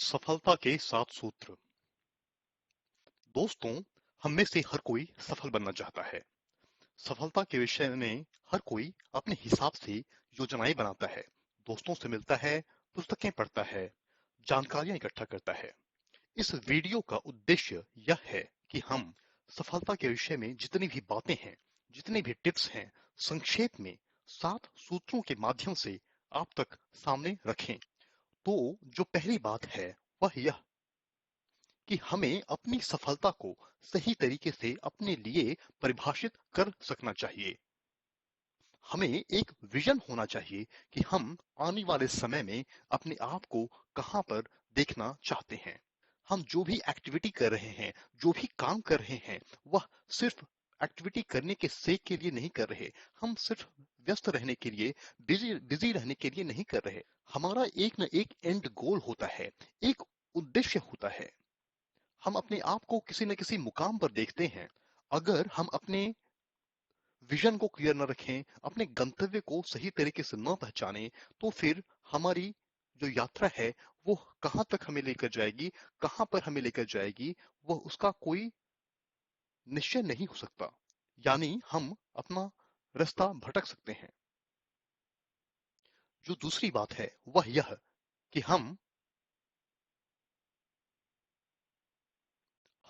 सफलता के 7 सूत्र। दोस्तों, हम में से हर कोई सफल बनना चाहता है। सफलता के विषय में हर कोई अपने हिसाब से योजनाएं बनाता है, दोस्तों से मिलता है, पुस्तकें पढ़ता है, जानकारियां इकट्ठा करता है। इस वीडियो का उद्देश्य यह है कि हम सफलता के विषय में जितनी भी बातें हैं, जितने भी टिप्स हैं, संक्षेप में 7 सूत्रों के माध्यम से आप तक सामने रखें। तो जो पहली बात है वह यह कि हमें अपनी सफलता को सही तरीके से अपने लिए परिभाषित कर सकना चाहिए। हमें एक विजन होना चाहिए कि हम आने वाले समय में अपने आप को कहां पर देखना चाहते हैं। हम जो भी एक्टिविटी कर रहे हैं, जो भी काम कर रहे हैं, वह सिर्फ एक्टिविटी करने के सेक के लिए नहीं कर रहे। हम सिर्फ व्यस्त रहने के लिए, बिजी रहने के लिए नहीं कर रहे। हमारा एक न एक एंड गोल होता है, एक उद्देश्य होता है। हम अपने आप को किसी न किसी मुकाम पर देखते हैं। अगर हम अपने विजन को क्लियर न रखें, अपने गंतव्य को सही तरीके से न पहचाने, तो फिर हमारी जो यात्रा है वो कहां तक हमें लेकर जाएगी, कहां पर हमें लेकर जाएगी, वह उसका कोई निश्चय नहीं हो सकता। यानी हम अपना रास्ता भटक सकते हैं। जो दूसरी बात है वह यह कि हम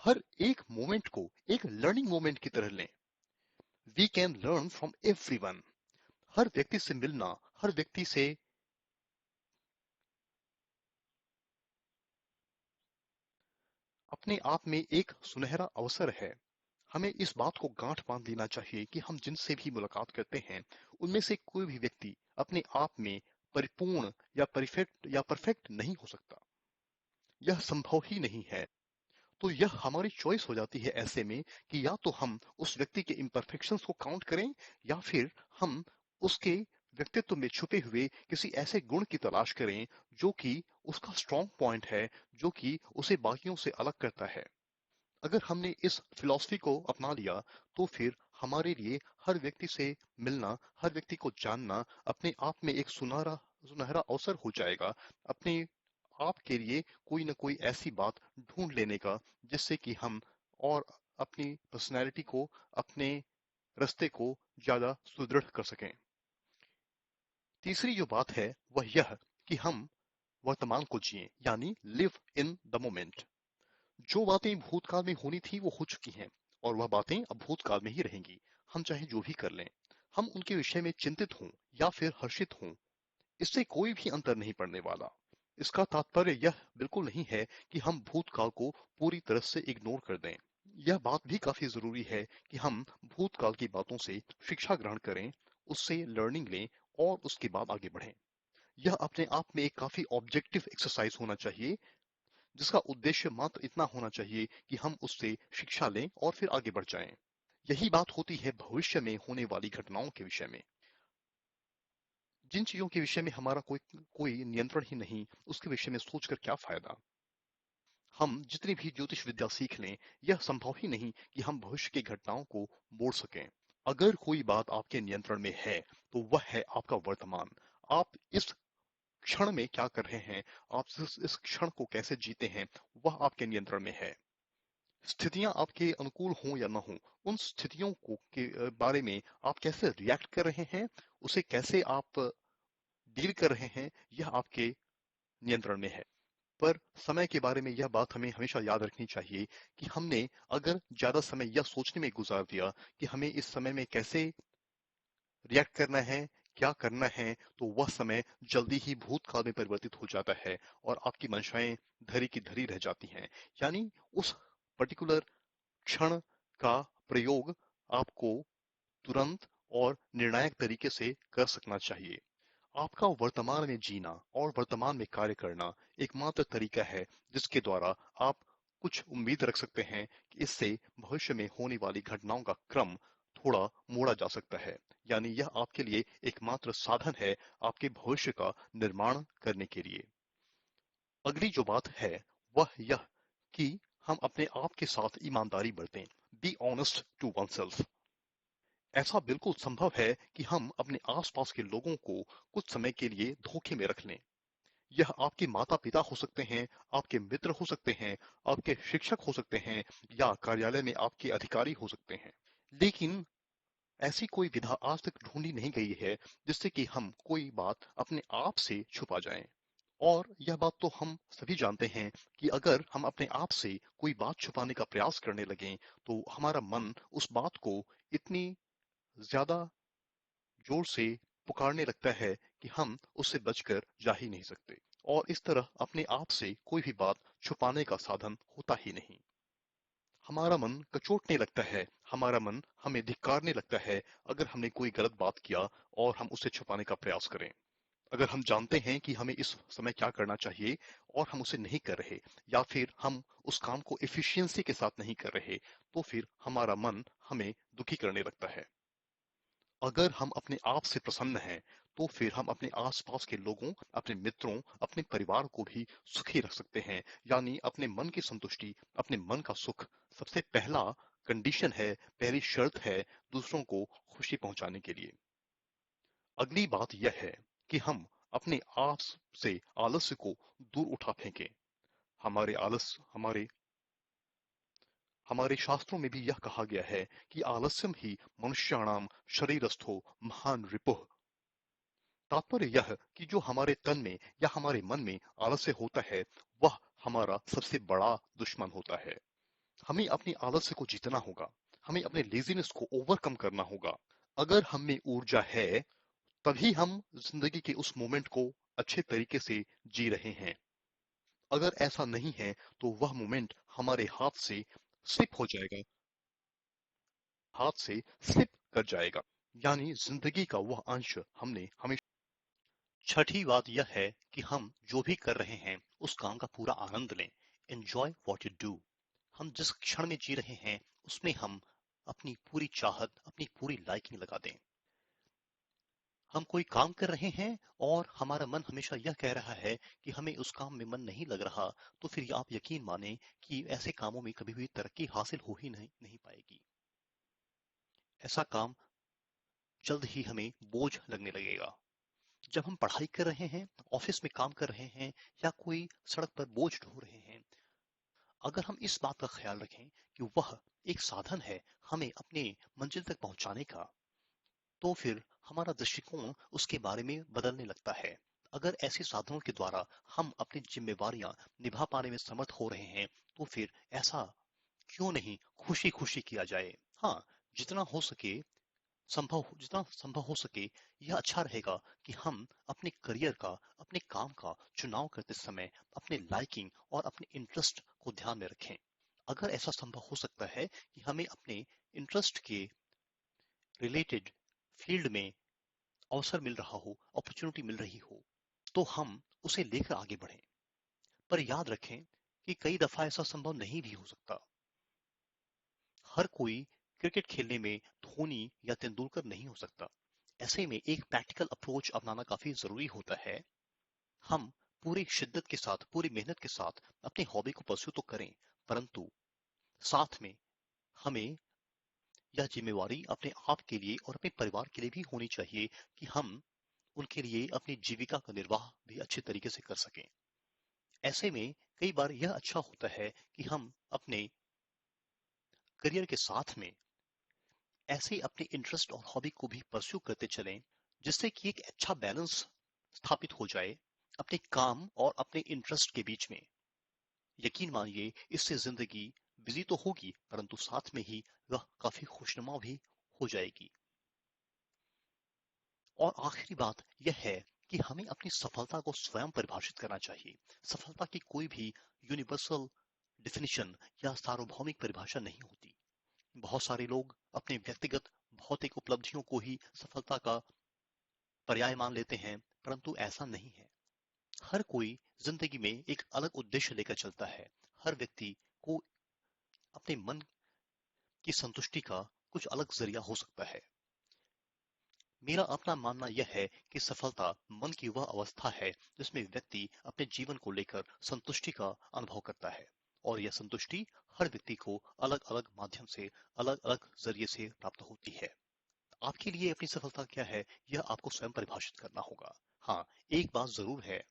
हर एक मोमेंट को एक लर्निंग मोमेंट की तरह लें। We can learn from everyone. हर व्यक्ति से मिलना, हर व्यक्ति से अपने आप में एक सुनहरा अवसर है। हमें इस बात को गांठ बांध लेना चाहिए कि हम जिनसे भी मुलाकात करते हैं, उनमें से कोई भी व्यक्ति अपने आप में परिपूर्ण या परफेक्ट नहीं हो सकता। यह संभव ही नहीं है। तो यह हमारी चॉइस हो जाती है ऐसे में कि या तो हम उस व्यक्ति के इम्परफेक्शंस को काउंट करें, या फिर हम उसके व्यक्तित्व में छुपे हुए किसी ऐसे गुण की तलाश करें जो कि उसका स्ट्रॉन्ग पॉइंट है, जो कि उसे बाकियों से अलग करता है। अगर हमने इस फिलॉसफी को अपना लिया, तो फिर हमारे लिए हर व्यक्ति से मिलना, हर व्यक्ति को जानना अपने आप में एक सुनहरा सुनहरा अवसर हो जाएगा। अपने आप के लिए कोई ना कोई ऐसी बात ढूंढ लेने का, जिससे कि हम और अपनी पर्सनैलिटी को, अपने रास्ते को ज्यादा सुदृढ़ कर सकें। तीसरी जो बात है वह यह कि हम वर्तमान को जिएं, यानी लिव इन द मोमेंट। जो बातें भूतकाल में होनी थी वो हो चुकी हैं, और वह बातें अब भूतकाल में ही रहेंगी। हम चाहे जो भी कर लें, हम उनके विषय में चिंतित हों या फिर हर्षित हों, इससे कोई भी अंतर नहीं पड़ने वाला। इसका तात्पर्य यह बिल्कुल नहीं है कि हम भूतकाल को पूरी तरह से इग्नोर कर दें। यह बात भी काफी जरूरी है कि हम भूतकाल की बातों से शिक्षा ग्रहण करें, उससे लर्निंग लें और उसके बाद आगे बढ़ें। यह अपने आप में एक काफी ऑब्जेक्टिव एक्सरसाइज होना चाहिए, जिसका उद्देश्य मात्र इतना होना चाहिए कि हम उससे शिक्षा लें और फिर आगे बढ़ जाएं। यही बात होती है भविष्य में होने वाली घटनाओं के विषय में। जिन चीजों के विषय में हमारा कोई कोई नियंत्रण ही नहीं, उसके विषय में सोचकर क्या फायदा। हम जितनी भी ज्योतिष विद्या सीख लें, यह संभव ही नहीं कि हम भविष्य की घटनाओं को मोड़ सकें। अगर कोई बात आपके नियंत्रण में है, तो वह है आपका वर्तमान। आप इस क्षण में क्या कर रहे हैं, आप इस क्षण को कैसे जीते हैं, वह आपके नियंत्रण में है। स्थितियां आपके अनुकूल हों या न हों, उन स्थितियों को के बारे में आप कैसे रिएक्ट कर रहे हैं, उसे कैसे आप डील कर रहे हैं, यह आपके नियंत्रण में है। पर समय के बारे में यह बात हमें हमेशा याद रखनी चाहिए कि हमने अगर ज्यादा समय यह सोचने में गुजार दिया कि हमें इस समय में कैसे रिएक्ट करना है, क्या करना है, तो वह समय जल्दी ही भूतकाल में परिवर्तित हो जाता है और आपकी मंशाएं धरी की धरी रह जाती हैं। यानी उस पर्टिकुलर क्षण का प्रयोग आपको तुरंत और निर्णायक तरीके से कर सकना चाहिए। आपका वर्तमान में जीना और वर्तमान में कार्य करना एकमात्र तरीका है जिसके द्वारा आप कुछ उम्मीद रख सकते हैं कि इससे भविष्य में होने वाली घटनाओं का क्रम थोड़ा मोड़ा जा सकता है। यानी यह आपके लिए एकमात्र साधन है आपके भविष्य का निर्माण करने के लिए। अगली जो बात है वह यह कि हम अपने आप के साथ ईमानदारी बरतें। Be honest to oneself. ऐसा बिल्कुल संभव है कि हम अपने आसपास के लोगों को कुछ समय के लिए धोखे में रख लें। यह आपके माता पिता हो सकते हैं, आपके मित्र हो सकते हैं, आपके शिक्षक हो सकते हैं या कार्यालय में आपके अधिकारी हो सकते हैं। लेकिन ऐसी कोई विधा आज तक ढूंढी नहीं गई है जिससे कि हम कोई बात अपने आप से छुपा जाएं। और यह बात तो हम सभी जानते हैं कि अगर हम अपने आप से कोई बात छुपाने का प्रयास करने लगें तो हमारा मन उस बात को इतनी ज्यादा जोर से पुकारने लगता है कि हम उससे बचकर जा ही नहीं सकते। और इस तरह अपने आप से कोई भी बात छुपाने का साधन होता ही नहीं। हमारा मन कचोटने लगता है, हमारा मन हमें धिक्कारने लगता है अगर हमने कोई गलत बात किया और हम उसे छुपाने का प्रयास करें। अगर हम जानते हैं कि हमें इस समय क्या करना चाहिए और हम उसे नहीं कर रहे, या फिर हम उस काम को एफिशिएंसी के साथ नहीं कर रहे, तो फिर हमारा मन हमें दुखी करने लगता है। अगर हम अपने आप से प्रसन्न हैं, तो फिर हम अपने आसपास के लोगों, अपने मित्रों, अपने परिवार को भी सुखी रख सकते हैं। यानी अपने मन की संतुष्टि, अपने मन का सुख सबसे पहला कंडीशन है, पहली शर्त है दूसरों को खुशी पहुंचाने के लिए। अगली बात यह है कि हम अपने आप से आलस्य को दूर उठा फेंकें। हमारे शास्त्रों में भी यह कहा गया है कि आलस्यम ही मनुष्याणाम शरीरस्थो महान रिपुः। तात्पर्य यह कि जो हमारे तन में या हमारे मन में आलस्य होता है, वह हमारा सबसे बड़ा दुश्मन होता है। हमें अपनी आलस्य को जीतना होगा, हमें अपने लेजीनेस को ओवरकम करना होगा। अगर हम में ऊर्जा है, तभी हम जिंदगी के उस मोमेंट को अच्छे तरीके से जी रहे हैं। अगर ऐसा नहीं है तो वह मोमेंट हमारे हाथ से स्लिप कर जाएगा। यानी जिंदगी का वह अंश हमने हमेशा। छठी बात यह है कि हम जो भी कर रहे हैं उस काम का पूरा आनंद लें। Enjoy what you do. हम जिस क्षण में जी रहे हैं उसमें हम अपनी पूरी चाहत, अपनी पूरी लाइकिंग लगा दें। हम कोई काम कर रहे हैं और हमारा मन हमेशा यह कह रहा है कि हमें उस काम में मन नहीं लग रहा, तो फिर आप यकीन माने कि ऐसे कामों में कभी भी तरक्की हासिल हो ही नहीं पाएगी। ऐसा काम जल्द ही हमें बोझ लगने लगेगा। जब हम पढ़ाई कर रहे हैं, ऑफिस में काम कर रहे हैं या कोई सड़क पर बोझ ढो रहे हैं, अगर हम इस बात का ख्याल रखें कि वह एक साधन है हमें अपने मंजिल तक पहुंचाने का, तो फिर हमारा दृष्टिकोण उसके बारे में बदलने लगता है। अगर ऐसे साधनों के द्वारा हम अपनी जिम्मेवारियां निभा पाने में समर्थ हो रहे हैं, तो फिर ऐसा क्यों नहीं खुशी खुशी किया जाए। हाँ, जितना हो सके जितना संभव हो सके, यह अच्छा रहेगा कि हम अपने करियर का, अपने काम का चुनाव करते समय अपने लाइकिंग और अपने इंटरेस्ट को ध्यान में रखें। अगर ऐसा संभव हो सकता है कि हमें अपने इंटरेस्ट के रिलेटेड फील्ड में अवसर मिल रहा हो, अपॉर्चुनिटी मिल रही हो, तो हम उसे लेकर आगे बढ़ें। पर याद रखें कि कई दफा ऐसा संभव नहीं भी हो सकता। हर कोई क्रिकेट खेलने में धोनी या तेंदुलकर नहीं हो सकता। ऐसे में एक प्रैक्टिकल अप्रोच अपनाना काफी जरूरी होता है। हम पूरी शिद्दत के साथ, पूरी मेहनत के साथ अपनी हॉबी को परस्यू तो करें, परंतु साथ में हमें यह जिम्मेवारी अपने आप के लिए और अपने परिवार के लिए भी होनी चाहिए कि हम उनके लिए अपनी जीविका का निर्वाह भी अच्छे तरीके से कर सकें। ऐसे में कई बार यह अच्छा होता है कि हम अपने करियर के साथ में ऐसे अपने इंटरेस्ट और हॉबी को भी परस्यू करते चलें, जिससे कि एक अच्छा बैलेंस स्थापित हो जाए अपने काम और अपने इंटरेस्ट के बीच में। यकीन मानिए, इससे जिंदगी बिजी तो होगी, परंतु साथ में ही वह काफी खुशनुमा भी हो जाएगी। और आखिरी बात यह है कि हमें अपनी सफलता को स्वयं परिभाषित करना चाहिए। सफलता की कोई भी यूनिवर्सल डिफिनिशन या सार्वभौमिक परिभाषा नहीं होती। बहुत सारे लोग अपने व्यक्तिगत भौतिक उपलब्धियों को ही सफलता का पर्याय मान लेते हैं, परंतु ऐसा नहीं है। हर कोई जिंदगी में एक अलग उद्देश्य लेकर चलता है। हर व्यक्ति को अपने मन की संतुष्टि का कुछ अलग जरिया हो सकता है। मेरा अपना मानना यह है कि सफलता मन की वह अवस्था है जिसमें व्यक्ति अपने जीवन को लेकर संतुष्टि का अनुभव करता है, और यह संतुष्टि हर व्यक्ति को अलग अलग माध्यम से, अलग अलग जरिए से प्राप्त होती है। आपके लिए अपनी सफलता क्या है, यह आपको स्वयं परिभाषित करना होगा। हाँ, एक बात जरूर है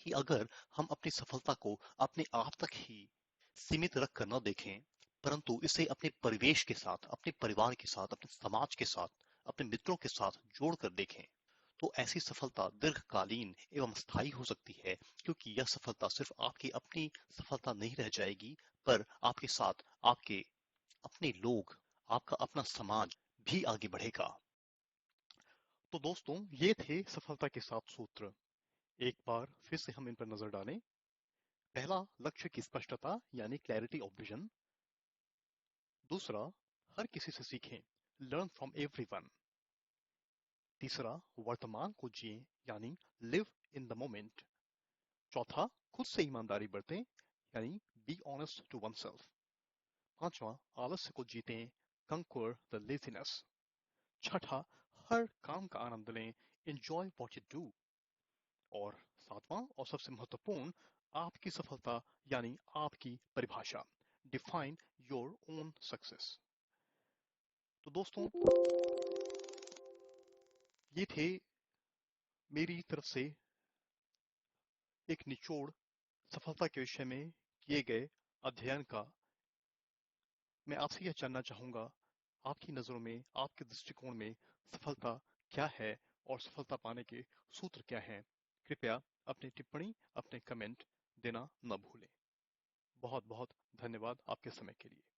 कि अगर हम अपनी सफलता को अपने आप तक ही सीमित रख कर न देखें, परंतु इसे अपने परिवेश के साथ, अपने परिवार के साथ, अपने समाज के साथ, अपने मित्रों के साथ जोड़कर देखें, तो ऐसी सफलता दीर्घकालीन एवं स्थायी हो सकती है, क्योंकि यह सफलता सिर्फ आपकी अपनी सफलता नहीं रह जाएगी, पर आपके साथ आपके अपने लोग, आपका अपना समाज भी आगे बढ़ेगा। तो दोस्तों, ये थे सफलता के 7 सूत्र। एक बार फिर से हम इन पर नजर डालें। पहला, लक्ष्य की स्पष्टता यानी क्लैरिटी ऑफ विजन। दूसरा, हर किसी से सीखें, लर्न फ्रॉम एवरीवन। तीसरा, वर्तमान को जिए यानी लिव इन द मोमेंट। चौथा, खुद से ईमानदारी बरतें यानी be honest to oneself. पांचवा, आलस्य को जीतें, कंक्वर द लेजीनेस। छठा, हर काम का आनंद लें, एंजॉय व्हाट यू डू। और सातवां और सबसे महत्वपूर्ण, आपकी सफलता यानी आपकी परिभाषा, डिफाइन योर ओन सक्सेस। तो दोस्तों, ये थे मेरी तरफ से एक निचोड़ सफलता के विषय में किए गए अध्ययन का। मैं आपसे यह जानना चाहूंगा, आपकी नजरों में, आपके दृष्टिकोण में सफलता क्या है और सफलता पाने के सूत्र क्या हैं? कृपया अपनी टिप्पणी, अपने कमेंट देना न भूलें। बहुत बहुत धन्यवाद आपके समय के लिए।